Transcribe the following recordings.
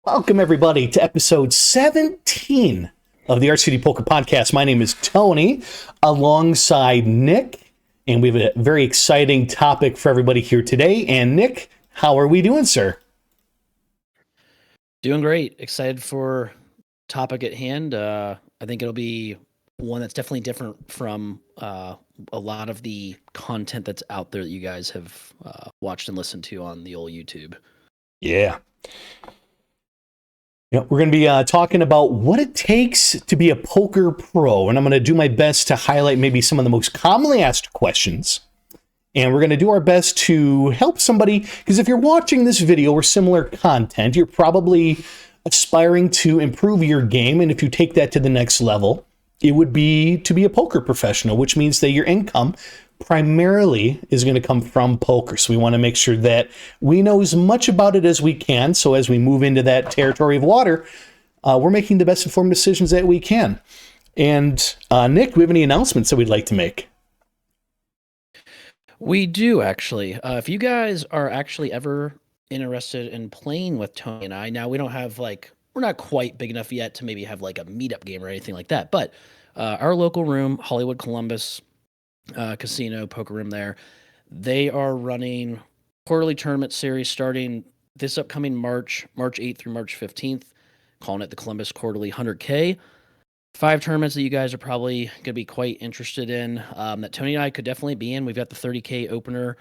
Welcome, everybody, to episode 17 of the Art City Poker Podcast. My name is Tony, alongside Nick, and we have a very exciting topic for everybody here today. And Nick, how are we doing, sir? Doing great. Excited for topic at hand. I think it'll be one that's definitely different from a lot of the content that's out there that you guys have watched and listened to on the old YouTube. Yeah. We're going to be talking about what it takes to be a poker pro, and I'm going to do my best to highlight maybe some of the most commonly asked questions, and we're going to do our best to help somebody, because if you're watching this video or similar content, you're probably aspiring to improve your game, and if you take that to the next level, it would be to be a poker professional, which means that your income primarily is going to come from poker. So we want to make sure that we know as much about it as we can. So as we move into that territory of water, we're making the best informed decisions that we can. And Nick, do we have any announcements that we'd like to make? We do, actually. If you guys are actually ever interested in playing with Tony and I, now we don't have we're not quite big enough yet to maybe have like a meetup game or anything like that. But our local room, Hollywood Columbus, casino poker room there, they are running quarterly tournament series starting this upcoming March 8th through March 15th, calling it the Columbus Quarterly 100K. 5 tournaments that you guys are probably going to be quite interested in, that Tony and I could definitely be in. We've got the 30K opener,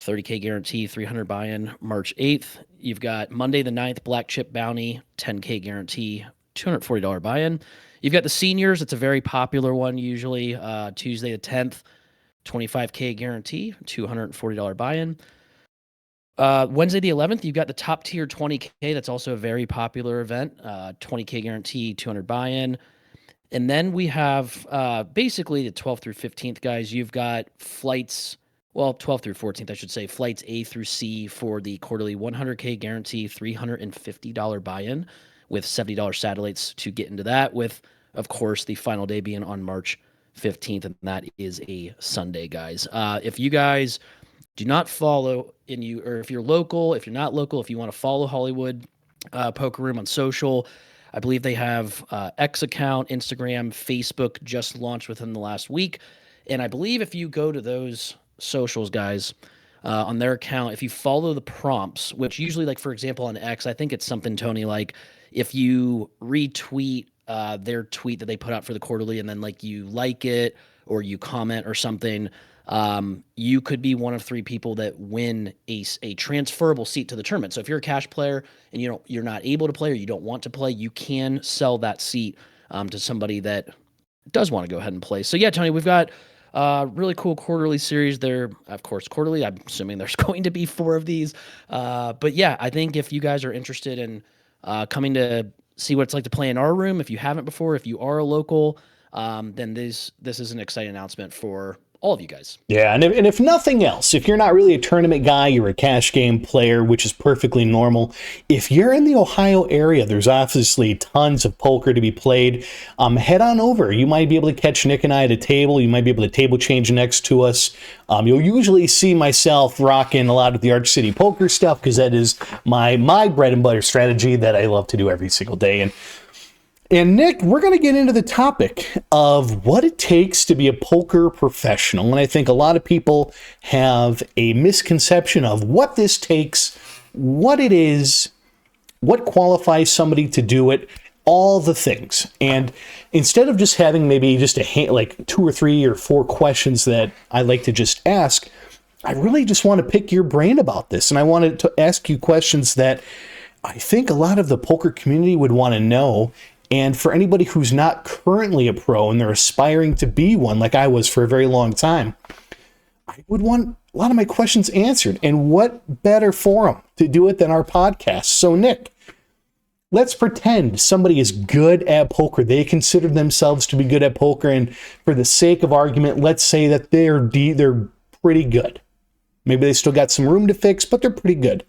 30K guarantee, 300 buy-in March 8th. You've got Monday the 9th, Black Chip Bounty, 10K guarantee, $240 buy-in. You've got the seniors. It's a very popular one usually. Tuesday the 10th, 25K guarantee, $240 buy-in. Wednesday the 11th, you've got the top tier 20K. That's also a very popular event. 20K guarantee, 200 buy-in. And then we have basically the 12th through 15th, guys. You've got flights, 12th through 14th, I should say, flights A through C for the quarterly 100K guarantee, $350 buy-in with $70 satellites to get into that, with, of course, the final day being on March 15th, and that is a Sunday, guys. If you guys do not follow, or if you're local, if you're not local, if you want to follow Hollywood Poker Room on social, I believe they have X account, Instagram, Facebook just launched within the last week. And I believe if you go to those socials, guys, on their account, if you follow the prompts, which usually, like, for example, on X, I think it's something, Tony, like if you retweet their tweet that they put out for the quarterly and then you like it or you comment or something, you could be one of 3 people that win a transferable seat to the tournament. So if you're a cash player and you're not able to play or you don't want to play, you can sell that seat to somebody that does want to go ahead and play. So yeah, Tony, we've got really cool quarterly series there. Of course, quarterly, I'm assuming there's going to be 4 of these. But yeah, I think if you guys are interested in coming to see what it's like to play in our room, if you haven't before, if you are a local, then this is an exciting announcement for all of you guys. Yeah, and if nothing else, if you're not really a tournament guy, you're a cash game player, which is perfectly normal. If you're in the Ohio area, there's obviously tons of poker to be played. Head on over. You might be able to catch Nick and I at a table. You might be able to table change next to us. You'll usually see myself rocking a lot of the Arch City poker stuff because that is my bread and butter strategy that I love to do every single day. And Nick, we're going to get into the topic of what it takes to be a poker professional. And I think a lot of people have a misconception of what this takes, what it is, what qualifies somebody to do it, all the things. And instead of just having maybe just 2 or 3 or 4 questions that I like to just ask, I really just want to pick your brain about this. And I wanted to ask you questions that I think a lot of the poker community would want to know. And for anybody who's not currently a pro and they're aspiring to be one, like I was for a very long time, I would want a lot of my questions answered. And what better forum to do it than our podcast? So, Nick, let's pretend somebody is good at poker. They consider themselves to be good at poker. And for the sake of argument, let's say that they're pretty good. Maybe they still got some room to fix, but they're pretty good.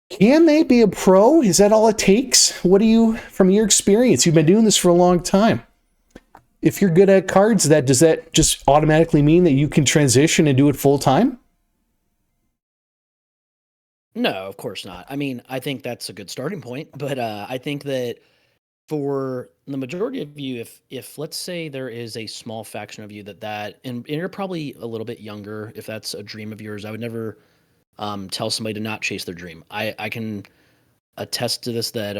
Can they be a pro? Is that all it takes? What do you, from your experience, you've been doing this for a long time. If you're good at cards, does that just automatically mean that you can transition and do it full time? No, of course not. I mean, I think that's a good starting point, but I think that for the majority of you, if let's say there is a small faction of you and you're probably a little bit younger, if that's a dream of yours, I would never tell somebody to not chase their dream. I can attest to this that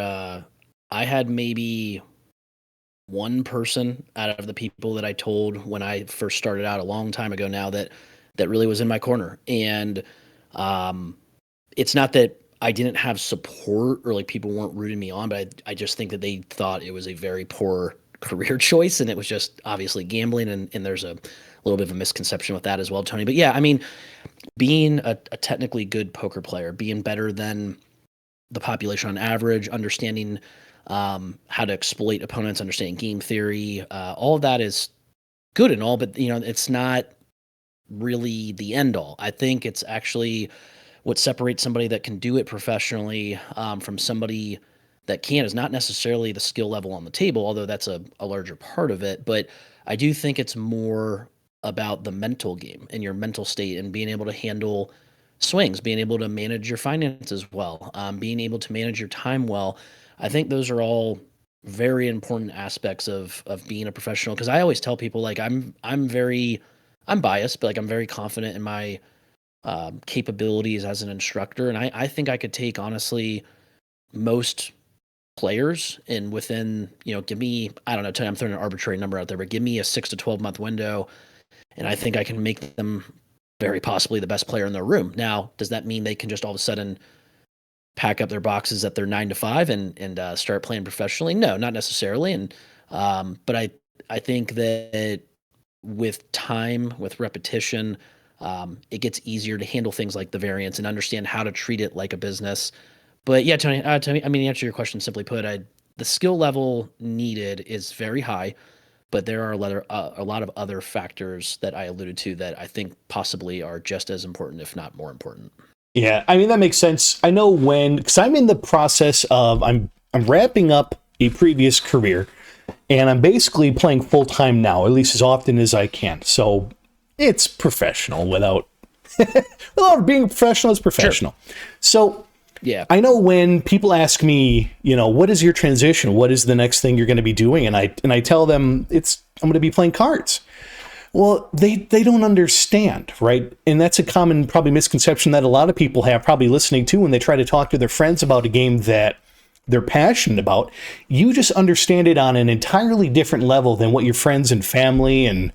I had maybe one person out of the people that I told when I first started out a long time ago now that really was in my corner. And um, it's not that I didn't have support or like people weren't rooting me on, but I just think that they thought it was a very poor career choice and it was just obviously gambling. And there's a little bit of a misconception with that as well, Tony. But yeah, I mean, being a technically good poker player, being better than the population on average, understanding how to exploit opponents, understanding game theory, all of that is good and all, but it's not really the end all. I think it's actually what separates somebody that can do it professionally from somebody that can is not necessarily the skill level on the table, although that's a larger part of it. But I do think it's more about the mental game and your mental state and being able to handle swings, being able to manage your finances well, being able to manage your time well. I think those are all very important aspects of being a professional. Because I always tell people like I'm biased, but like I'm very confident in my capabilities as an instructor, and I think I could take honestly most players and within give me I don't know, I'm throwing an arbitrary number out there, but give me a 6 to 12 month window, and I think I can make them very possibly the best player in their room. Now, does that mean they can just all of a sudden pack up their boxes at their 9 to 5 and start playing professionally? No, not necessarily. And but I think that with time, with repetition, it gets easier to handle things like the variance and understand how to treat it like a business. But yeah, Tony, I mean, to answer your question, simply put, the skill level needed is very high, but there are a lot of other factors that I alluded to that I think possibly are just as important, if not more important. Yeah, I mean that makes sense. I know because I'm in the process of I'm wrapping up a previous career, and I'm basically playing full time now, at least as often as I can. So it's professional without being a professional. It's professional. Sure. So yeah, I know when people ask me, what is your transition? What is the next thing you're going to be doing? And I tell them I'm going to be playing cards. Well, they don't understand, right? And that's a common probably misconception that a lot of people have probably listening to when they try to talk to their friends about a game that they're passionate about. You just understand it on an entirely different level than what your friends and family and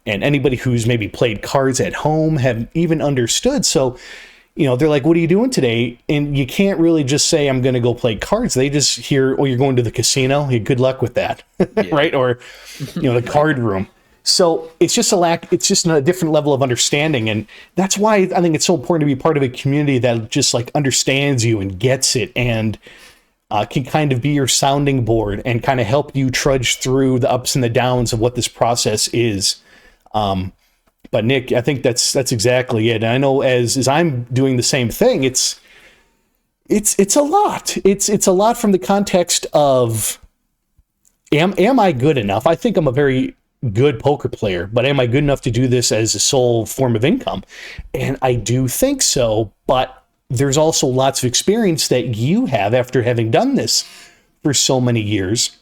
anybody who's maybe played cards at home have even understood. So, they're like, what are you doing today? And you can't really just say, I'm going to go play cards. They just hear, oh, you're going to the casino. Hey, good luck with that. Yeah. Right. Or, the card room. So it's just it's just a different level of understanding. And that's why I think it's so important to be part of a community that just like understands you and gets it and can kind of be your sounding board and kind of help you trudge through the ups and the downs of what this process is. But Nick, I think that's exactly it. And I know as I'm doing the same thing, it's a lot. It's a lot from the context of am I good enough? I think I'm a very good poker player, but am I good enough to do this as a sole form of income? And I do think so, but there's also lots of experience that you have after having done this for so many years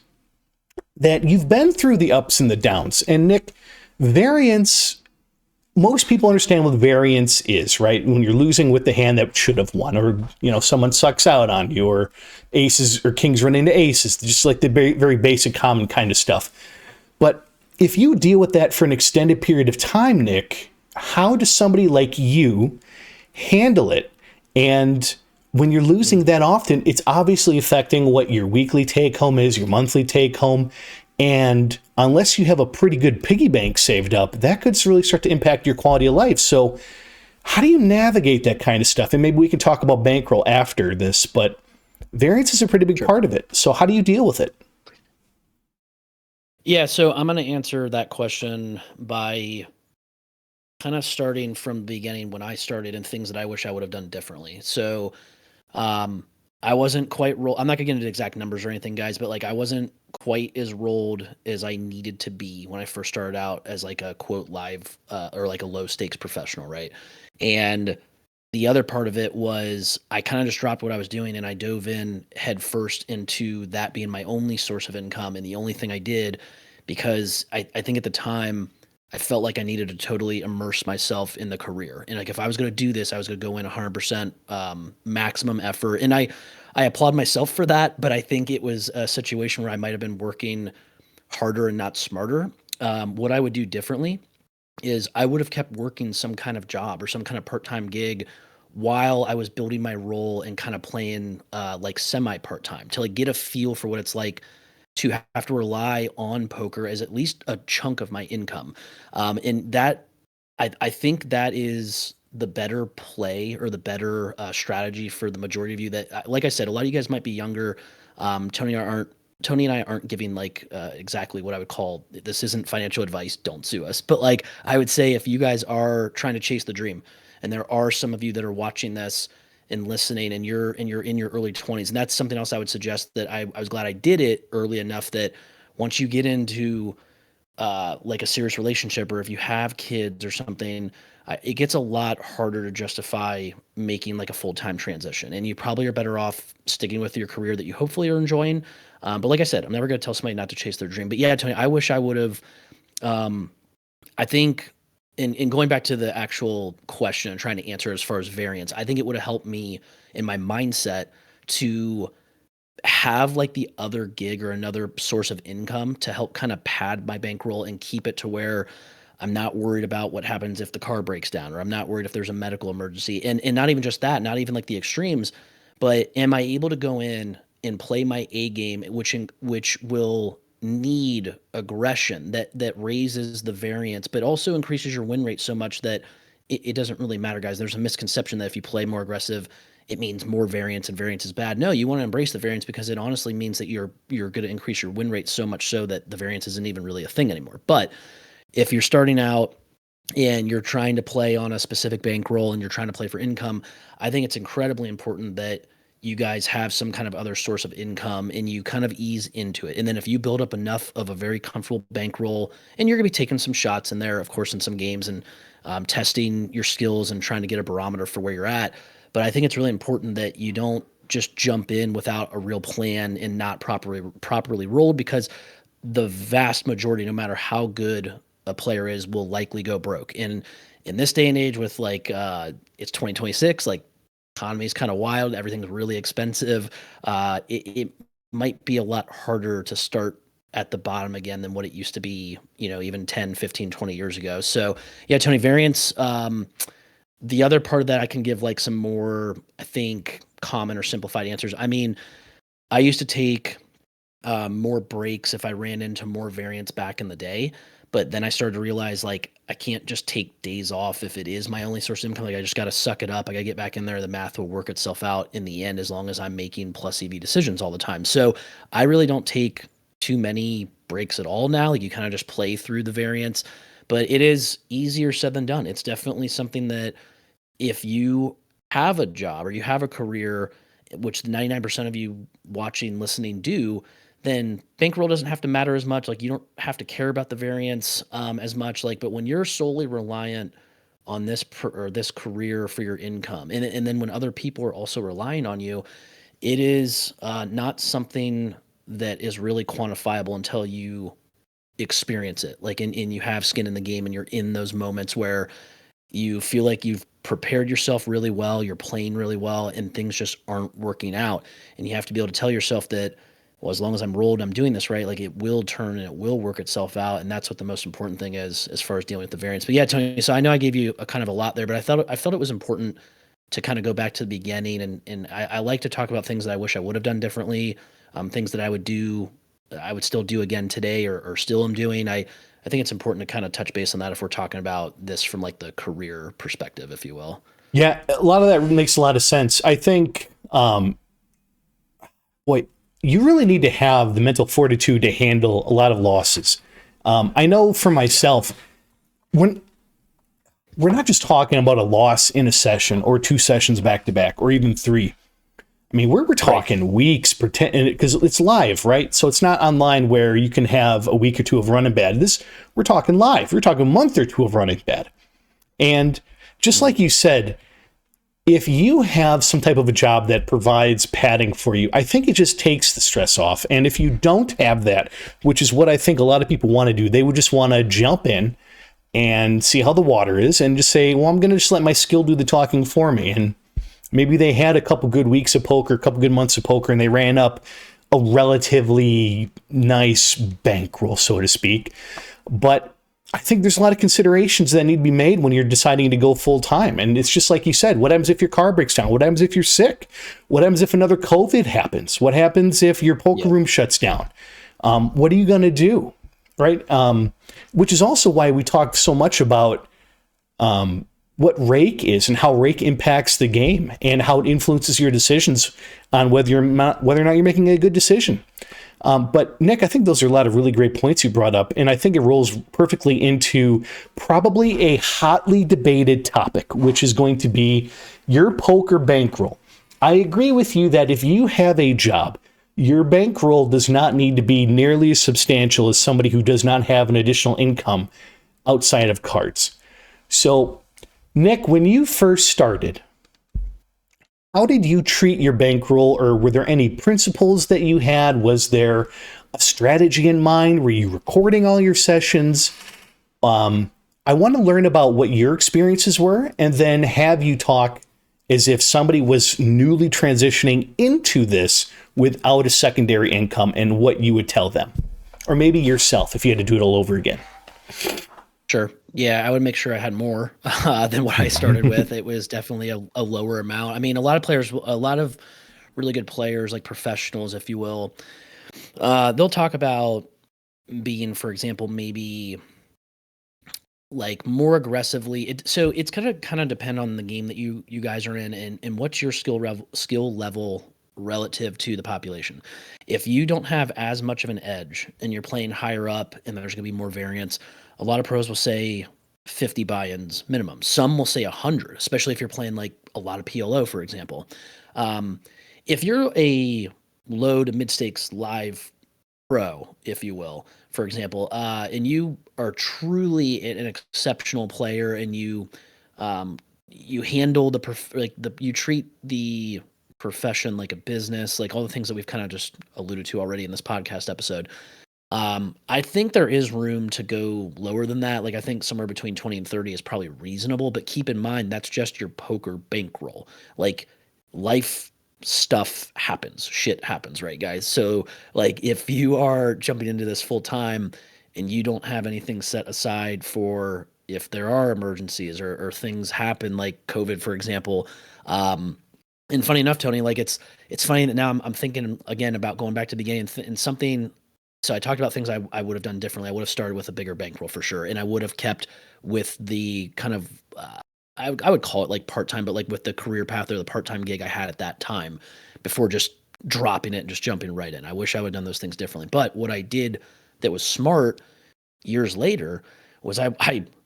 that you've been through the ups and the downs. And Nick, variance, most people understand what variance is, right? When you're losing with the hand that should have won, or, someone sucks out on you, or aces or kings run into aces, just like the very, very basic common kind of stuff. But if you deal with that for an extended period of time, Nick, how does somebody like you handle it? And when you're losing that often, it's obviously affecting what your weekly take home is, your monthly take home. And unless you have a pretty good piggy bank saved up, that could really start to impact your quality of life. So how do you navigate that kind of stuff? And maybe we can talk about bankroll after this, but variance is a pretty big part of it. So how do you deal with it? Yeah, so I'm going to answer that question by kind of starting from the beginning when I started and things that I wish I would have done differently. So, I wasn't quite I'm not gonna get into exact numbers or anything, guys, but like I wasn't quite as rolled as I needed to be when I first started out as like a quote live or like a low stakes professional, right? And the other part of it was I kind of just dropped what I was doing and I dove in head first into that being my only source of income and the only thing I did, because I think at the time I felt like I needed to totally immerse myself in the career. And like if I was going to do this, I was going to go in 100% maximum effort. And I applaud myself for that, but I think it was a situation where I might have been working harder and not smarter. What I would do differently is I would have kept working some kind of job or some kind of part-time gig while I was building my role and kind of playing like semi part-time to like get a feel for what it's like to have to rely on poker as at least a chunk of my income. And that I think that is the better play or the better strategy for the majority of you that, like I said, a lot of you guys might be younger. Tony and I aren't giving like exactly what I would call, this isn't financial advice, don't sue us. But like I would say if you guys are trying to chase the dream and there are some of you that are watching this and listening and you're in your early 20s, and that's something else I would suggest that I was glad I did it early enough that once you get into like a serious relationship or if you have kids or something, it gets a lot harder to justify making like a full-time transition. And you probably are better off sticking with your career that you hopefully are enjoying. But like I said, I'm never going to tell somebody not to chase their dream. But yeah, Tony, I wish I would have. Um, I think in going back to the actual question and trying to answer as far as variance, I think it would have helped me in my mindset to have like the other gig or another source of income to help kind of pad my bankroll and keep it to where I'm not worried about what happens if the car breaks down, or I'm not worried if there's a medical emergency. And not even just that, not even like the extremes, but am I able to go in and play my A game, which will need aggression that raises the variance, but also increases your win rate so much that it doesn't really matter, guys. There's a misconception that if you play more aggressive, it means more variance and variance is bad. No, you want to embrace the variance because it honestly means that you're going to increase your win rate so much so that the variance isn't even really a thing anymore. But if you're starting out and you're trying to play on a specific bankroll and you're trying to play for income, I think it's incredibly important that you guys have some kind of other source of income and you kind of ease into it. And then if you build up enough of a very comfortable bankroll, and you're going to be taking some shots in there, of course, in some games and testing your skills and trying to get a barometer for where you're at. But I think it's really important that you don't just jump in without a real plan and not properly rolled, because the vast majority, no matter how good a player is, will likely go broke. And in this day and age with like it's 2026, like economy is kind of wild, everything's really expensive. It might be a lot harder to start at the bottom again than what it used to be, even 10, 15, 20 years ago. So yeah, Tony, variance, the other part of that I can give like some more, I think, common or simplified answers. I mean, I used to take more breaks if I ran into more variance back in the day. But then I started to realize like I can't just take days off if it is my only source of income. Like I just got to suck it up. I got to get back in there. The math will work itself out in the end as long as I'm making plus EV decisions all the time. So I really don't take too many breaks at all now. Like you kind of just play through the variance, but it is easier said than done. It's definitely something that if you have a job or you have a career, which the 99% of you watching, listening do, then bankroll doesn't have to matter as much. Like you don't have to care about the variance as much. Like, but when you're solely reliant on this career for your income, and then when other people are also relying on you, it is not something that is really quantifiable until you experience it. Like, and you have skin in the game, and you're in those moments where you feel like you've prepared yourself really well, you're playing really well, and things just aren't working out. And you have to be able to tell yourself that, well, as long as I'm rolled, I'm doing this right, like it will turn and it will work itself out. And that's what the most important thing is as far as dealing with the variance. But yeah, Tony, so I know I gave you a kind of a lot there, but I felt it was important to kind of go back to the beginning. And I like to talk about things that I wish I would have done differently, things that I would still do again today or still am doing. I think it's important to kind of touch base on that if we're talking about this from like the career perspective, if you will. Yeah, a lot of that makes a lot of sense. I think, you really need to have the mental fortitude to handle a lot of losses. I know for myself, when we're not just talking about a loss in a session or two sessions back to back, or even three. I mean, we're talking weeks, because it's live, right? So it's not online where you can have a week or two of running bad. We're talking live. We're talking a month or two of running bad. And just like you said, if you have some type of a job that provides padding for you, I think it just takes the stress off. And if you don't have that, which is what I think a lot of people want to do, they would just want to jump in and see how the water is and just say, well, I'm going to just let my skill do the talking for me. And maybe they had a couple good weeks of poker, a couple good months of poker, and they ran up a relatively nice bankroll, so to speak. But I think there's a lot of considerations that need to be made when you're deciding to go full time. And it's just like you said, what happens if your car breaks down? What happens if you're sick? What happens if another COVID happens? What happens if your poker room shuts down? What are you going to do? Right? Which is also why we talk so much about what rake is and how rake impacts the game and how it influences your decisions on whether or not you're making a good decision. But Nick, I think those are a lot of really great points you brought up, and I think it rolls perfectly into probably a hotly debated topic, which is going to be your poker bankroll. I agree with you that if you have a job, your bankroll does not need to be nearly as substantial as somebody who does not have an additional income outside of cards. So, Nick, when you first started, how did you treat your bankroll, or were there any principles that you had? Was there a strategy in mind? Were you recording all your sessions? I want to learn about what your experiences were and then have you talk as if somebody was newly transitioning into this without a secondary income and what you would tell them. Or maybe yourself if you had to do it all over again. Sure. Yeah, I would make sure I had more than what I started with. It was definitely a lower amount. I mean, a lot of players, a lot of really good players, like professionals, if you will, they'll talk about being, for example, maybe like more aggressively. So it's gonna kind of depend on the game that you guys are in and what's your skill level relative to the population. If you don't have as much of an edge and you're playing higher up and there's gonna be more variance, a lot of pros will say 50 buy-ins minimum. Some will say 100, especially if you're playing like a lot of PLO, for example. Um, if you're a low to mid stakes live pro, if you will, for example, and you are truly an exceptional player, and you handle you treat the profession like a business, like all the things that we've kind of just alluded to already in this podcast episode. I think there is room to go lower than that. Like I think somewhere between 20 and 30 is probably reasonable, but keep in mind that's just your poker bankroll. Like life stuff happens, shit happens, right, guys? So like if you are jumping into this full time and you don't have anything set aside for if there are emergencies or things happen like COVID, for example. And funny enough, Tony, like it's funny that now I'm thinking again about going back to the beginning and something. So I talked about things I would have done differently. I would have started with a bigger bankroll for sure, and I would have kept with the kind of I would call it like part time, but like with the career path or the part time gig I had at that time before just dropping it and just jumping right in. I wish I would have done those things differently. But what I did that was smart years later was I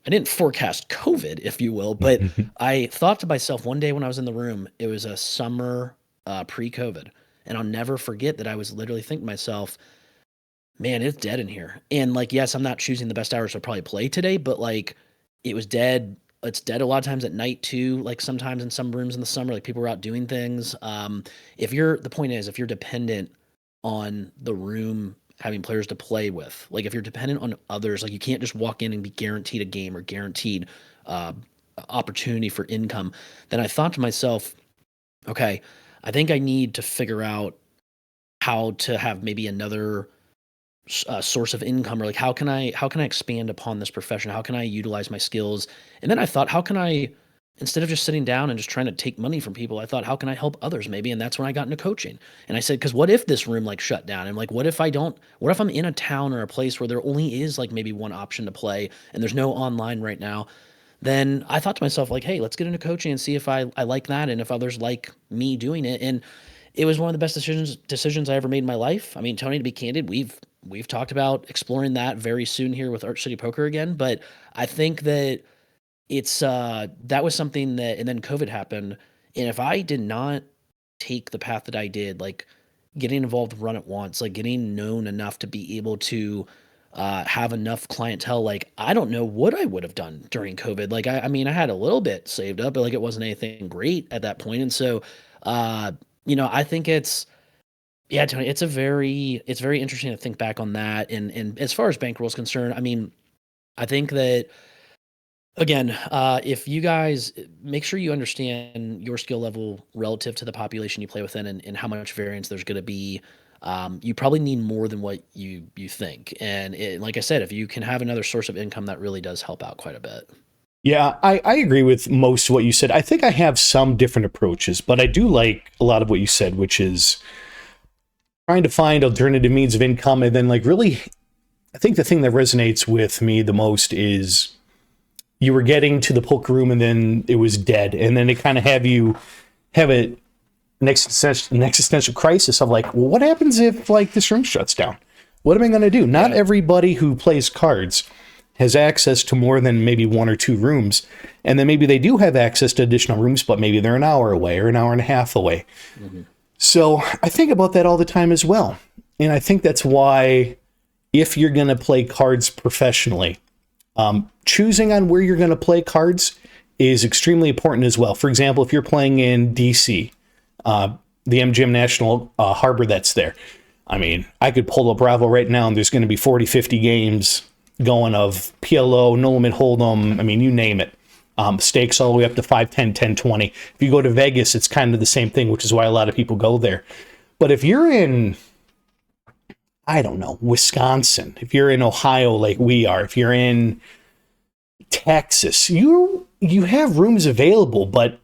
didn't forecast COVID, if you will, but I thought to myself one day when I was in the room, it was a summer pre-COVID, and I'll never forget that I was literally thinking to myself, man, it's dead in here. And like, yes, I'm not choosing the best hours to probably play today, but like it was dead. It's dead a lot of times at night too. Like sometimes in some rooms in the summer, like people were out doing things. The point is, if you're dependent on the room having players to play with, like if you're dependent on others, like you can't just walk in and be guaranteed a game or guaranteed uh, opportunity for income. Then I thought to myself, okay, I think I need to figure out how to have maybe another source of income, or like how can I expand upon this profession, how can I utilize my skills. And then I thought, how can I, instead of just sitting down and just trying to take money from people, I thought, how can I help others maybe? And that's when I got into coaching. And I said, because what if this room like shut down, and like what if I'm in a town or a place where there only is like maybe one option to play and there's no online right now. Then I thought to myself, like, hey, let's get into coaching and see if I like that and if others like me doing it. And it was one of the best decisions I ever made in my life. I mean, Tony, to be candid, we've talked about exploring that very soon here with Arch City Poker again. But I think that it's that was something that, and then COVID happened. And if I did not take the path that I did, like getting involved with Run It Once, like getting known enough to be able to have enough clientele. Like, I don't know what I would have done during COVID. Like, I mean, I had a little bit saved up, but like it wasn't anything great at that point. And so, I think yeah, Tony, it's very interesting to think back on that. And as far as bankroll is concerned, I mean, I think that again, if you guys make sure you understand your skill level relative to the population you play within and how much variance there's going to be, you probably need more than what you think. And like I said, if you can have another source of income, that really does help out quite a bit. Yeah, I agree with most of what you said. I think I have some different approaches, but I do like a lot of what you said, which is trying to find alternative means of income. And then, like, really, I think the thing that resonates with me the most is you were getting to the poker room and then it was dead. And then it kind of have you have an existential crisis of like, well, what happens if like this room shuts down? What am I going to do? Not everybody who plays cards has access to more than maybe one or two rooms. And then maybe they do have access to additional rooms, but maybe they're an hour away or an hour and a half away. Mm-hmm. So I think about that all the time as well. And I think that's why if you're going to play cards professionally, choosing on where you're going to play cards is extremely important as well. For example, if you're playing in DC, the MGM National Harbor that's there. I mean, I could pull up Bravo right now and there's going to be 40, 50 games going of PLO, no limit hold'em. I mean, you name it. Stakes all the way up to 5, 10, 10, 20. If you go to Vegas, it's kind of the same thing, which is why a lot of people go there. But if you're in, I don't know, Wisconsin, if you're in Ohio like we are, if you're in Texas, you have rooms available. But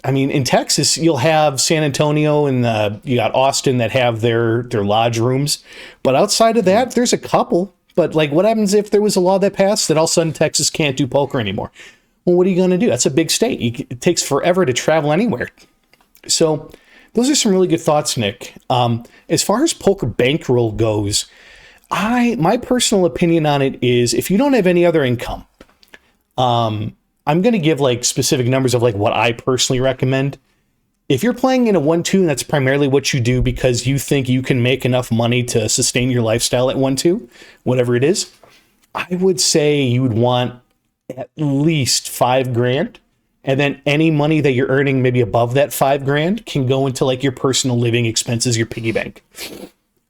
I mean, in Texas, you'll have San Antonio and you got Austin that have their lodge rooms. But outside of that, there's a couple. But like, what happens if there was a law that passed that all of a sudden Texas can't do poker anymore? Well, what are you going to do? That's a big state. It takes forever to travel anywhere. So those are some really good thoughts, Nick. As far as poker bankroll goes, my personal opinion on it is if you don't have any other income, I'm going to give like specific numbers of like what I personally recommend. If you're playing in a 1-2, and that's primarily what you do because you think you can make enough money to sustain your lifestyle at 1-2, whatever it is, I would say you would want at least $5,000. And then any money that you're earning maybe above that $5,000 can go into like your personal living expenses, your piggy bank,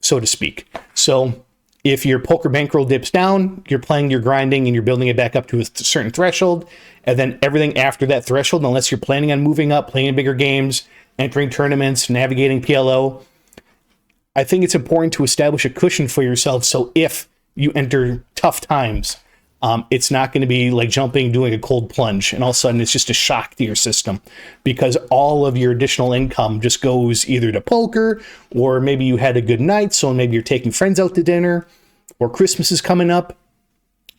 so to speak. So if your poker bankroll dips down, you're playing your grinding and you're building it back up to a certain threshold. And then everything after that threshold, unless you're planning on moving up, playing bigger games, entering tournaments, navigating PLO, I think it's important to establish a cushion for yourself. So if you enter tough times, it's not going to be like doing a cold plunge, and all of a sudden it's just a shock to your system because all of your additional income just goes either to poker, or maybe you had a good night, so maybe you're taking friends out to dinner, or Christmas is coming up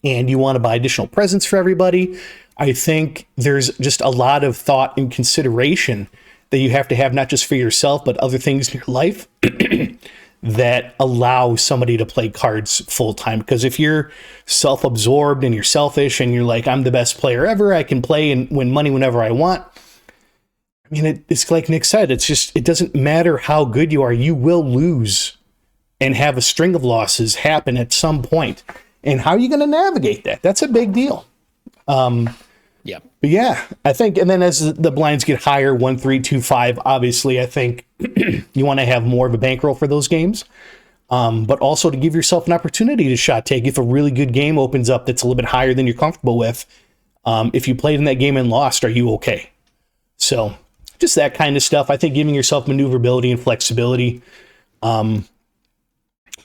and you want to buy additional presents for everybody. I think there's just a lot of thought and consideration that you have to have, not just for yourself, but other things in your life that allow somebody to play cards full time. Because if you're self-absorbed and you're selfish and you're like, I'm the best player ever, I can play and win money whenever I want. I mean, it's like Nick said, it doesn't matter how good you are, you will lose and have a string of losses happen at some point. And how are you going to navigate that? That's a big deal. Yeah. But yeah, I think, and then as the blinds get higher, 1, 3, 2, 5, obviously, I think you want to have more of a bankroll for those games. But also to give yourself an opportunity to shot take. If a really good game opens up that's a little bit higher than you're comfortable with, if you played in that game and lost, are you okay? So just that kind of stuff. I think giving yourself maneuverability and flexibility. Boy,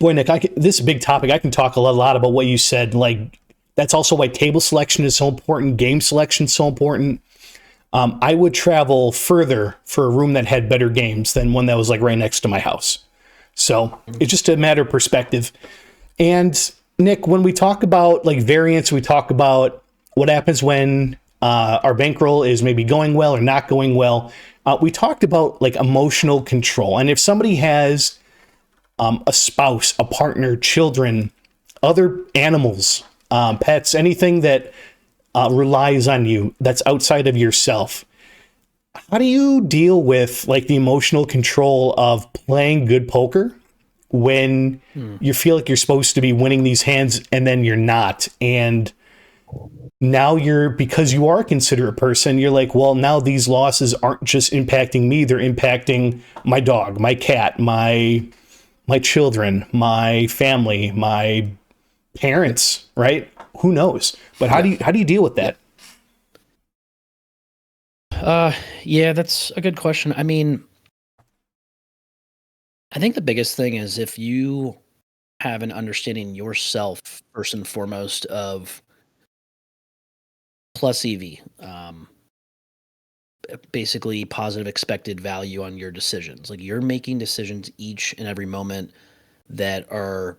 Nick, this is a big topic. I can talk a lot about what you said. Like, that's also why table selection is so important. Game selection is so important. I would travel further for a room that had better games than one that was like right next to my house. So it's just a matter of perspective. And Nick, when we talk about like variance, we talk about what happens when our bankroll is maybe going well or not going well. We talked about like emotional control. And if somebody has a spouse, a partner, children, other animals, pets, anything that relies on you that's outside of yourself, how do you deal with like the emotional control of playing good poker when you feel like you're supposed to be winning these hands and then you're not. And now because you are a considerate person, you're like, well, now these losses aren't just impacting me, they're impacting my dog, my cat, my children, my family, my parents, right? Who knows? But how do you deal with that? Yeah, that's a good question. I mean, I think the biggest thing is if you have an understanding yourself, first and foremost, of plus EV, basically positive expected value on your decisions. Like you're making decisions each and every moment that are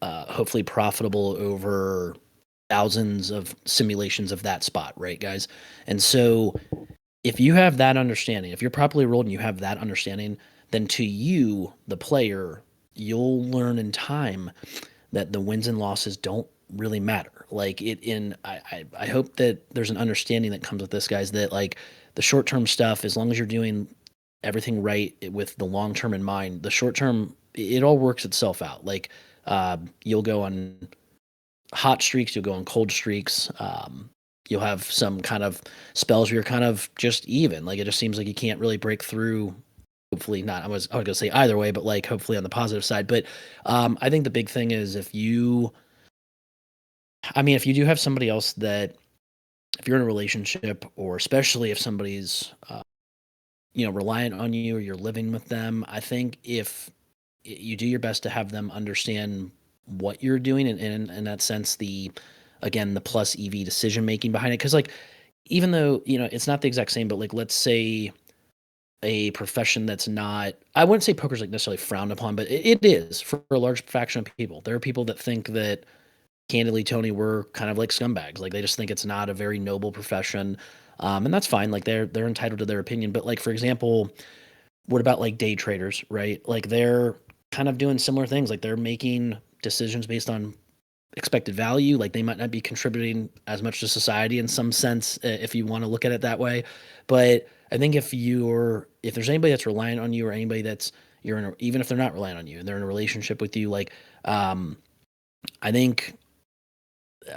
hopefully profitable over thousands of simulations of that spot, right, guys? And so if you have that understanding, if you're properly rolled and you have that understanding, then to you, the player, you'll learn in time that the wins and losses don't really matter. Like I hope that there's an understanding that comes with this, guys, that like the short term stuff, as long as you're doing everything right with the long term in mind, the short term, it all works itself out. Like you'll go on hot streaks, you'll go on cold streaks. You'll have some kind of spells where you're kind of just even. Like it just seems like you can't really break through. Hopefully not. I was going to say either way, but like hopefully on the positive side. But I think the big thing is if you do have somebody else that, if you're in a relationship, or especially if somebody's, reliant on you or you're living with them, I think if you do your best to have them understand what you're doing, and in that sense, again, the plus EV decision making behind it. Cause like, even though, it's not the exact same, but like, let's say a profession that's not, I wouldn't say poker's like necessarily frowned upon, but it is for a large faction of people. There are people that think that, candidly, Tony, we're kind of like scumbags. Like they just think it's not a very noble profession. And that's fine. Like they're entitled to their opinion. But like, for example, what about like day traders, right? Like they're kind of doing similar things. Like they're making decisions based on expected value. Like they might not be contributing as much to society in some sense, if you want to look at it that way. But I think if there's anybody that's relying on you, or anybody that's even if they're not relying on you and they're in a relationship with you, like, I think,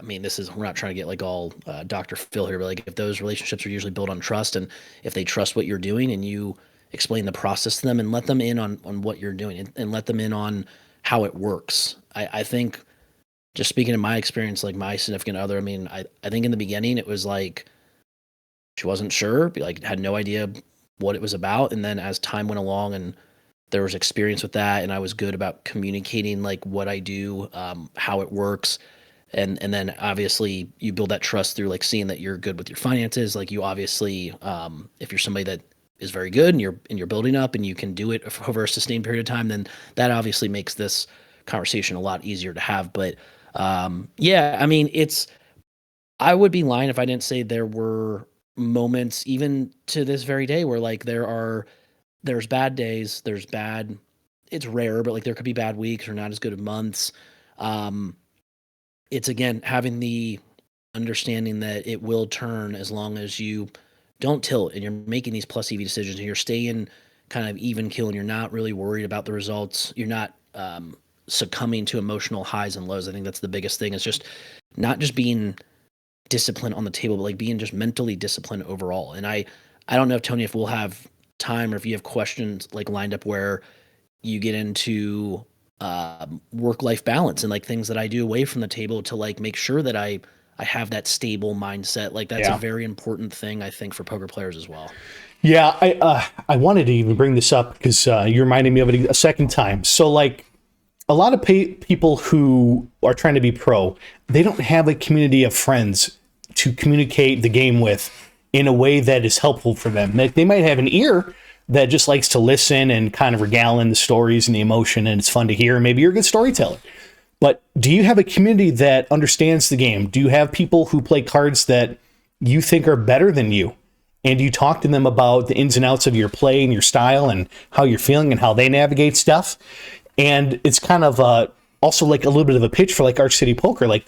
we're not trying to get like all Dr. Phil here, but like if those relationships are usually built on trust, and if they trust what you're doing and you explain the process to them and let them in on what you're doing, and let them in on how it works. I think, just speaking of my experience, like my significant other, I think in the beginning it was like she wasn't sure, like had no idea what it was about. And then as time went along and there was experience with that, and I was good about communicating like what I do, how it works. And then obviously you build that trust through like seeing that you're good with your finances. Like you obviously, if you're somebody that is very good and you're building up and you can do it over a sustained period of time, then that obviously makes this conversation a lot easier to have. But I would be lying if I didn't say there were moments even to this very day where like there's bad days, it's rare, but like there could be bad weeks or not as good of months. It's again having the understanding that it will turn as long as you don't tilt and you're making these plus EV decisions and you're staying kind of even keel and you're not really worried about the results. You're not succumbing to emotional highs and lows. I think that's the biggest thing, is just not just being disciplined on the table, but like being just mentally disciplined overall. And I don't know, Tony, if we'll have time or if you have questions like lined up where you get into work-life balance and like things that I do away from the table to like make sure that I have that stable mindset. Like that's a very important thing, I think, for poker players as well. Yeah, I wanted to even bring this up because you reminded me of it a second time. So like a lot of people who are trying to be pro, they don't have a community of friends to communicate the game with in a way that is helpful for them. They might have an ear that just likes to listen and kind of regale in the stories and the emotion, and it's fun to hear. Maybe you're a good storyteller. But do you have a community that understands the game? Do you have people who play cards that you think are better than you? And do you talk to them about the ins and outs of your play and your style and how you're feeling and how they navigate stuff? And it's kind of also like a little bit of a pitch for like Arch City Poker. Like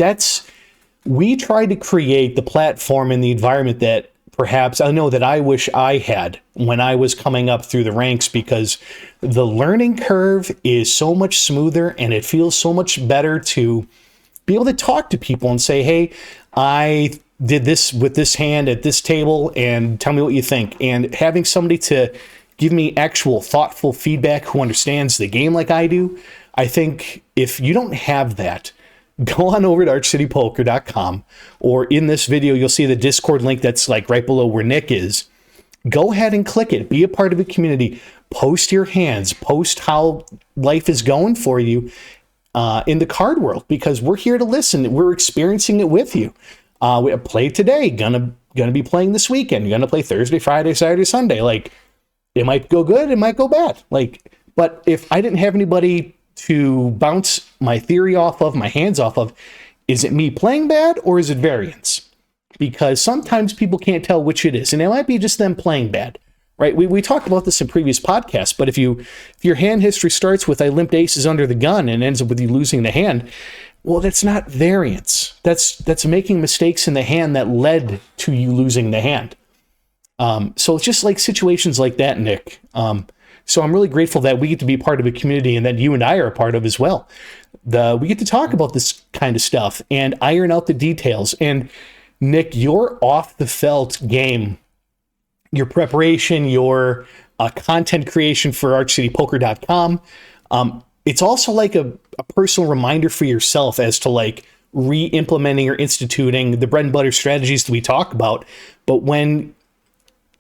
we try to create the platform and the environment that perhaps I know that I wish I had when I was coming up through the ranks, because the learning curve is so much smoother and it feels so much better to be able to talk to people and say, hey, I did this with this hand at this table and tell me what you think. And having somebody to give me actual thoughtful feedback who understands the game like I do, I think if you don't have that, go on over to archcitypoker.com, or in this video, you'll see the Discord link that's like right below where Nick is. Go ahead and click it. Be a part of a community. Post your hands. Post how life is going for you in the card world, because we're here to listen. We're experiencing it with you. We played today. Gonna be playing this weekend. You're gonna play Thursday, Friday, Saturday, Sunday. Like, it might go good. It might go bad. Like, but if I didn't have anybody to bounce my theory off of, my hands off of, is it me playing bad or is it variance? Because sometimes people can't tell which it is, and it might be just them playing bad, right? We talked about this in previous podcasts, but if your hand history starts with I limped aces under the gun and ends up with you losing the hand, well, that's not variance. That's making mistakes in the hand that led to you losing the hand. So it's just like situations like that, Nick. So I'm really grateful that we get to be part of a community and that you and I are a part of as well. We get to talk about this kind of stuff and iron out the details. And Nick, your off the felt game, your preparation, your content creation for archcitypoker.com, it's also like a personal reminder for yourself as to like re-implementing or instituting the bread and butter strategies that we talk about. But when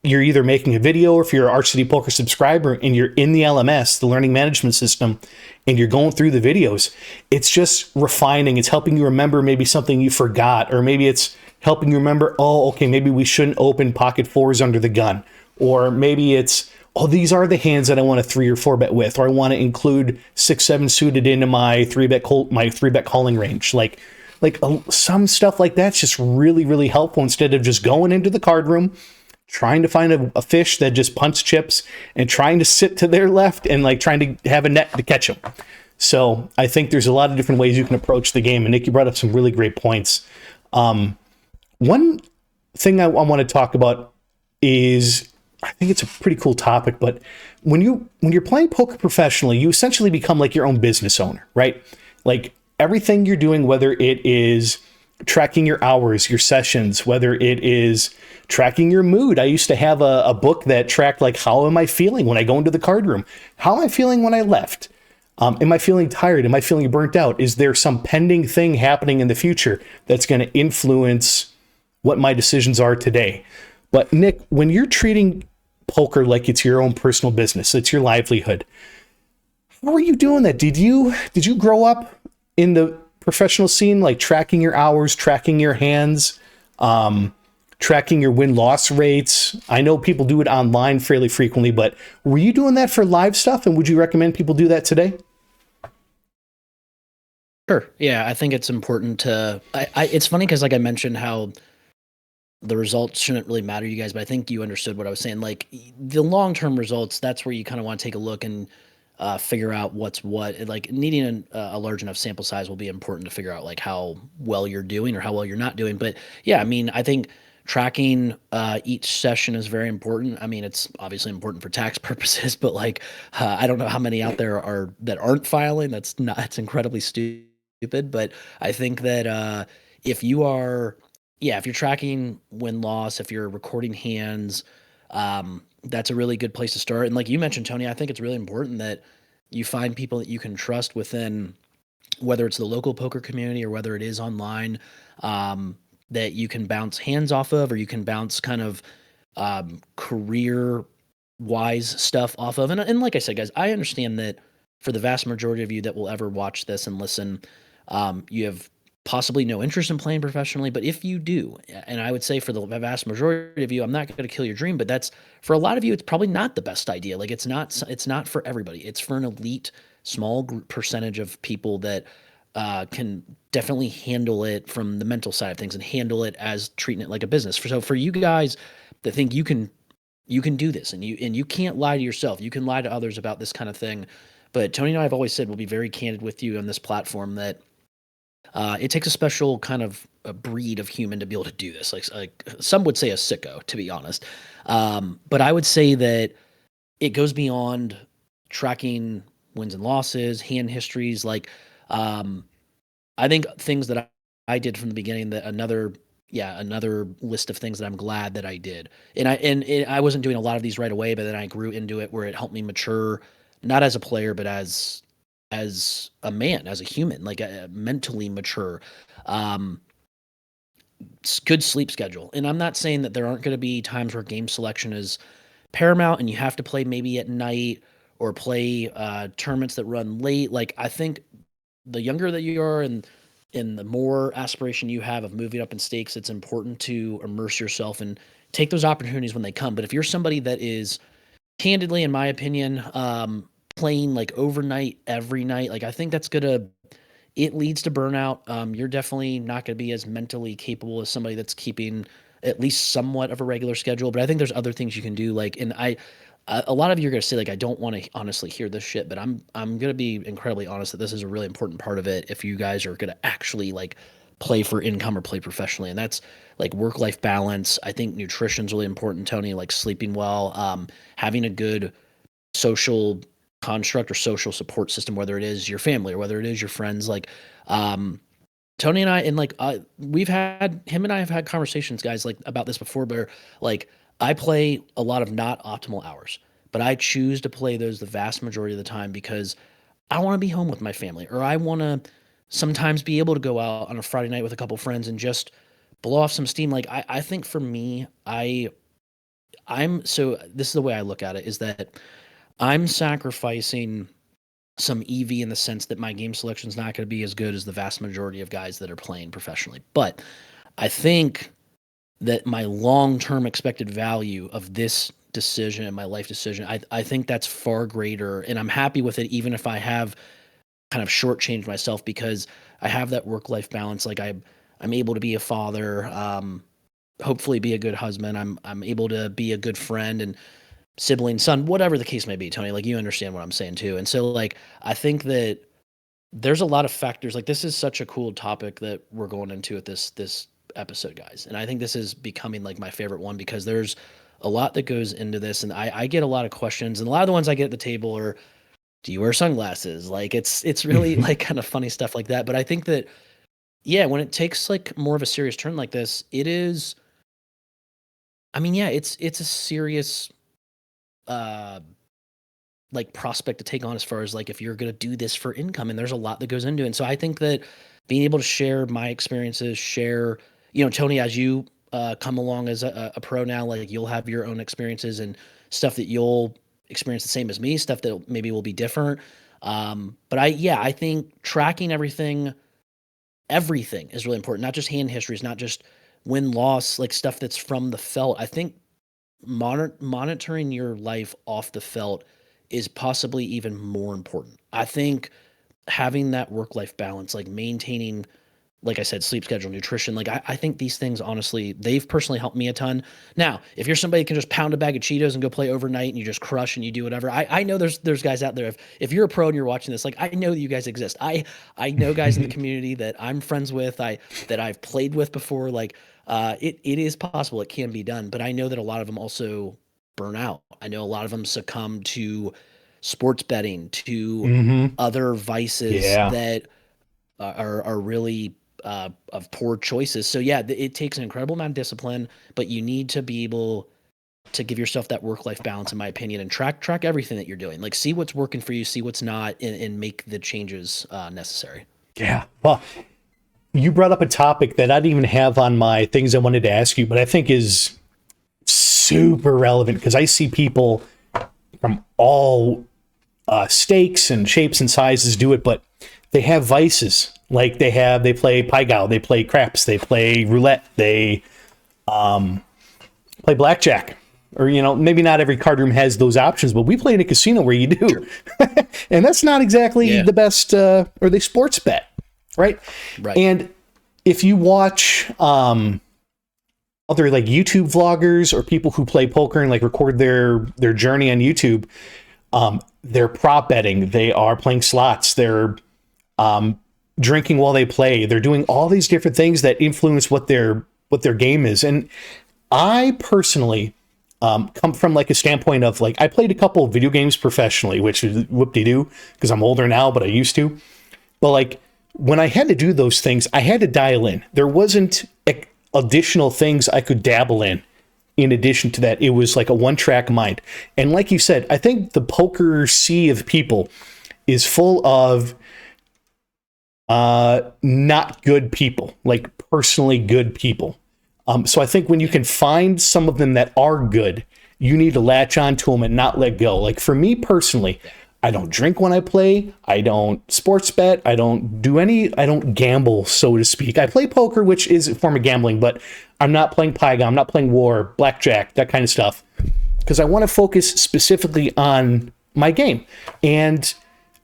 you're either making a video, or if you're an Arch City Poker subscriber and you're in the LMS, the learning management system, and you're going through the videos, it's just refining. It's helping you remember maybe something you forgot, or maybe it's helping you remember, oh, okay, maybe we shouldn't open pocket fours under the gun. Or maybe it's, oh, these are the hands that I want to 3 or 4 bet with, or I want to include 6-7 suited into my 3-bet calling range. Like some stuff like that's just really, really helpful, instead of just going into the card room, trying to find a fish that just punts chips and trying to sit to their left and like trying to have a net to catch them. So I think there's a lot of different ways you can approach the game. And Nick, you brought up some really great points. One thing I want to talk about is, I think it's a pretty cool topic, but when you're playing poker professionally, you essentially become like your own business owner, right? Like everything you're doing, whether it is tracking your hours, your sessions, whether it is tracking your mood. I used to have a book that tracked like, how am I feeling when I go into the card room? How am I feeling when I left? Am I feeling tired? Am I feeling burnt out? Is there some pending thing happening in the future that's going to influence what my decisions are today? But Nick, when you're treating poker like it's your own personal business, it's your livelihood, how are you doing that? Did you grow up in the professional scene, like tracking your hours, tracking your hands, tracking your win-loss rates? I know people do it online fairly frequently, but were you doing that for live stuff? And would you recommend people do that today? Sure. Yeah, I think it's important to. It's funny because, like I mentioned, how the results shouldn't really matter to you guys, but I think you understood what I was saying. Like the long-term results, that's where you kind of want to take a look and figure out what's what. Like needing a large enough sample size will be important to figure out like how well you're doing or how well you're not doing. But yeah, I mean, I think tracking each session is very important. I mean, it's obviously important for tax purposes, but like I don't know how many out there are that aren't filing. That's incredibly stupid. But I think that if you are, yeah, if you're tracking win loss, if you're recording hands, that's a really good place to start. And like you mentioned, Tony, I think it's really important that you find people that you can trust within, whether it's the local poker community or whether it is online, that you can bounce hands off of, or you can bounce kind of career wise stuff off of. And like I said, guys, I understand that for the vast majority of you that will ever watch this and listen, you have possibly no interest in playing professionally, but if you do, and I would say for the vast majority of you, I'm not going to kill your dream, but that's for a lot of you, it's probably not the best idea. Like it's not for everybody. It's for an elite small group percentage of people that can definitely handle it from the mental side of things and handle it as treating it like a business. So for you guys that think you can do this and you can't lie to yourself, you can lie to others about this kind of thing. But Tony and I have always said we'll be very candid with you on this platform that It takes a special kind of a breed of human to be able to do this. Like some would say a sicko, to be honest. But I would say that it goes beyond tracking wins and losses, hand histories. Um, I think things that I did from the beginning, that another list of things that I'm glad that I did. I wasn't doing a lot of these right away, but then I grew into it where it helped me mature, not as a player, but as a man, as a human, like mentally mature. Um, Good sleep schedule. And I'm not saying that there aren't going to be times where game selection is paramount and you have to play maybe at night or play tournaments that run late. Like I think the younger that you are and the more aspiration you have of moving up in stakes, it's important to immerse yourself and take those opportunities when they come. But if you're somebody that is candidly, in my opinion, playing like overnight every night, like I think it leads to burnout. You're definitely not going to be as mentally capable as somebody that's keeping at least somewhat of a regular schedule. But I think there's other things you can do. Like, and a lot of you are going to say like, I don't want to honestly hear this shit, but I'm going to be incredibly honest that this is a really important part of it. If you guys are going to actually like play for income or play professionally, and that's like work-life balance. I think nutrition's really important, Tony, like sleeping well, having a good social construct or social support system, whether it is your family or whether it is your friends. Like, Tony and I, and like, him and I have had conversations, guys, like about this before, but like, I play a lot of not optimal hours, but I choose to play those the vast majority of the time because I want to be home with my family, or I want to sometimes be able to go out on a Friday night with a couple friends and just blow off some steam. Like, I think for me, so this is the way I look at it, is that I'm sacrificing some EV in the sense that my game selection is not going to be as good as the vast majority of guys that are playing professionally. But I think that my long-term expected value of this decision and my life decision, I think that's far greater, and I'm happy with it, even if I have kind of shortchanged myself because I have that work-life balance. Like I'm able to be a father, hopefully be a good husband. I'm able to be a good friend and sibling, son, whatever the case may be, Tony. Like you understand what I'm saying too. And so like I think that there's a lot of factors. Like this is such a cool topic that we're going into at this episode, guys. And I think this is becoming like my favorite one because there's a lot that goes into this. And I get a lot of questions, and a lot of the ones I get at the table are, do you wear sunglasses? Like it's really like kind of funny stuff like that. But I think that, yeah, when it takes like more of a serious turn like this, it is, I mean, yeah, it's a serious uh like prospect to take on as far as like if you're going to do this for income, and there's a lot that goes into it. And so I think that being able to share my experiences, share, Tony, as you come along as a pro now, like you'll have your own experiences and stuff that you'll experience the same as me, stuff that maybe will be different. But I think tracking everything is really important, not just hand histories, not just win loss, like stuff that's from the felt. I think monitoring your life off the felt is possibly even more important. I think having that work-life balance, like maintaining, like I said, sleep schedule, nutrition, like I think these things, honestly, they've personally helped me a ton. Now, if you're somebody who can just pound a bag of Cheetos and go play overnight and you just crush and you do whatever, I know there's guys out there. If you're a pro and you're watching this, like I know that you guys exist. I know guys in the community that I'm friends with, that I've played with before. Like it is possible, it can be done, but I know that a lot of them also burn out. I know a lot of them succumb to sports betting, to Mm-hmm. other vices Yeah. that are really of poor choices. So yeah, it takes an incredible amount of discipline, but you need to be able to give yourself that work-life balance, in my opinion, and track everything that you're doing. Like see what's working for you, see what's not, and make the changes necessary. Yeah. Well, you brought up a topic that I didn't even have on my things I wanted to ask you, but I think is super relevant because I see people from all stakes and shapes and sizes do it, but they have vices. Like they play Pai Gow, they play craps, they play roulette, they play blackjack. Or, maybe not every card room has those options, but we play in a casino where you do. Sure. And that's not exactly the best, or they sports bet, right? Right. And if you watch other like YouTube vloggers or people who play poker and like record their journey on YouTube, they're prop betting, they are playing slots, they're drinking while they play. They're doing all these different things that influence what their game is. And I personally come from like a standpoint of like, I played a couple of video games professionally, which is whoop-de-doo because I'm older now, but I used to. But like when I had to do those things, I had to dial in. There wasn't additional things I could dabble in addition to that. It was like a one-track mind. And like you said, I think the poker sea of people is full of not good people, like personally good people. So I think when you can find some of them that are good, you need to latch onto them and not let go. Like for me personally, I don't drink when I play. I don't sports bet. I don't gamble, so to speak. I play poker, which is a form of gambling, but I'm not playing Pygon. I'm not playing War, Blackjack, that kind of stuff, because I want to focus specifically on my game. And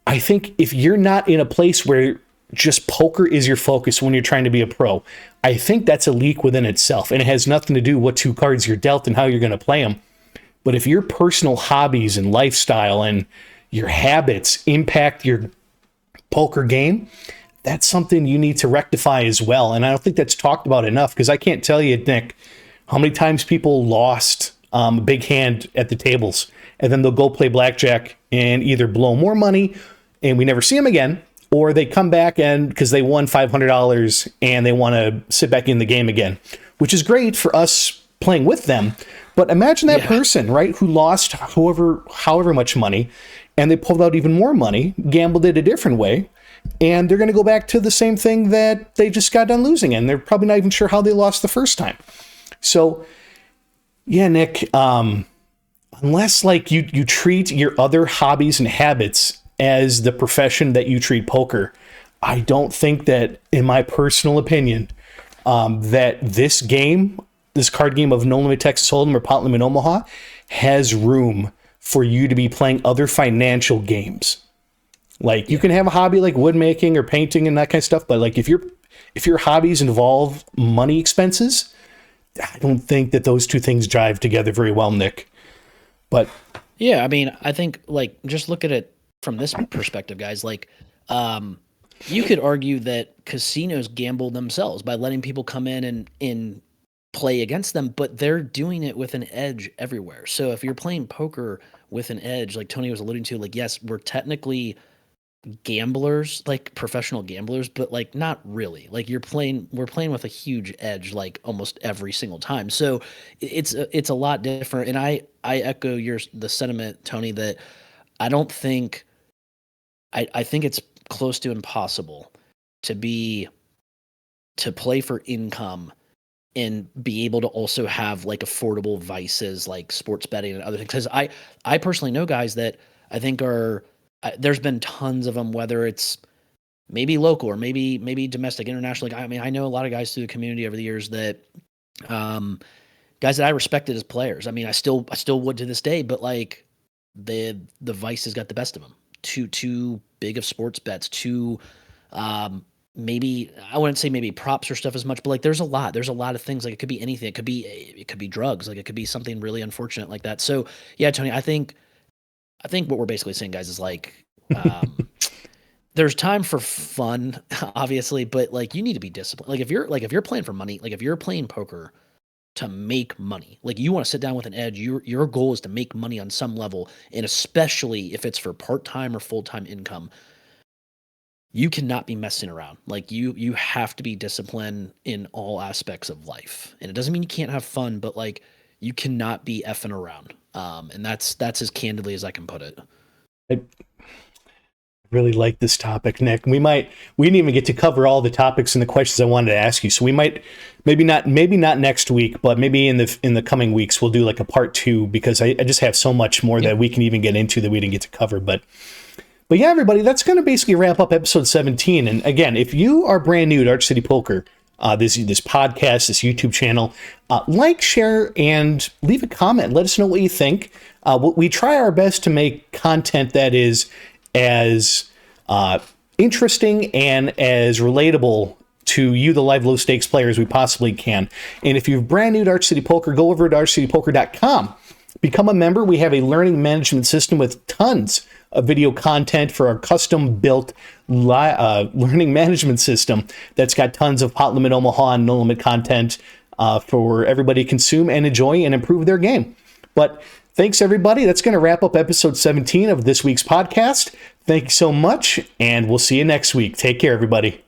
I think if you're not in a place where just poker is your focus when you're trying to be a pro, I think that's a leak within itself. And it has nothing to do with what two cards you're dealt and how you're going to play them. But if your personal hobbies and lifestyle and your habits impact your poker game, that's something you need to rectify as well. And I don't think that's talked about enough, because I can't tell you, Nick, how many times people lost a big hand at the tables, and then they'll go play blackjack and either blow more money and we never see them again, or they come back and because they won $500 and they want to sit back in the game again, which is great for us playing with them. But imagine that person, right, who lost however much money, and they pulled out even more money, gambled it a different way, and they're going to go back to the same thing that they just got done losing, and they're probably not even sure how they lost the first time. So, yeah, Nick, unless like you treat your other hobbies and habits as the profession that you treat poker, I don't think that, in my personal opinion, that this card game of No Limit Texas Hold'em or Pot Limit Omaha has room for you to be playing other financial games. Like you can have a hobby like wood making or painting and that kind of stuff, but like if your hobbies involve money expenses, I don't think that those two things jive together very well, Nick. But yeah, I mean, I think like just look at it from this perspective, guys. Like, you could argue that casinos gamble themselves by letting people come in and play against them, but they're doing it with an edge everywhere. So if you're playing poker with an edge, like Tony was alluding to, like, yes, we're technically gamblers, like professional gamblers, but like not really. Like we're playing with a huge edge like almost every single time. So it's a lot different. And I echo the sentiment, Tony, that I don't think I think it's close to impossible to play for income and be able to also have like affordable vices like sports betting and other things. Because I personally know guys that I think there's been tons of them, whether it's maybe local or maybe domestic, international. Like, I mean, I know a lot of guys through the community over the years that guys that I respected as players. I mean, I still would to this day, but like the vices got the best of them. Too big of sports bets, too maybe I wouldn't say maybe props or stuff as much, but like there's a lot of things. Like it could be anything. It could be drugs. Like it could be something really unfortunate like that. So yeah, Tony, I think what we're basically saying, guys, is like there's time for fun, obviously, but like you need to be disciplined. Like if you're playing for money, like if you're playing poker to make money, like you want to sit down with an edge, your goal is to make money on some level, and especially if it's for part-time or full-time income, you cannot be messing around. Like you have to be disciplined in all aspects of life. And it doesn't mean you can't have fun, but like you cannot be effing around. And that's as candidly as I can put it. I really like this topic, Nick. We didn't even get to cover all the topics and the questions I wanted to ask you. So we might, maybe not next week, but maybe in the coming weeks, we'll do like a part 2, because I just have so much more that we can even get into that we didn't get to cover. But yeah, everybody, that's going to basically wrap up episode 17. And again, if you are brand new to Arch City Poker, this podcast, this YouTube channel, like, share, and leave a comment. Let us know what you think. We try our best to make content that is as interesting and as relatable to you, the live low stakes player, as we possibly can. And if you're brand new to Arch City Poker, go over to archcitypoker.com. Become a member. We have a learning management system with tons video content for our custom built learning management system that's got tons of Hot Limit Omaha and No Limit content for everybody to consume and enjoy and improve their game. But thanks, everybody. That's going to wrap up episode 17 of this week's podcast. Thank you so much, and we'll see you next week. Take care, everybody.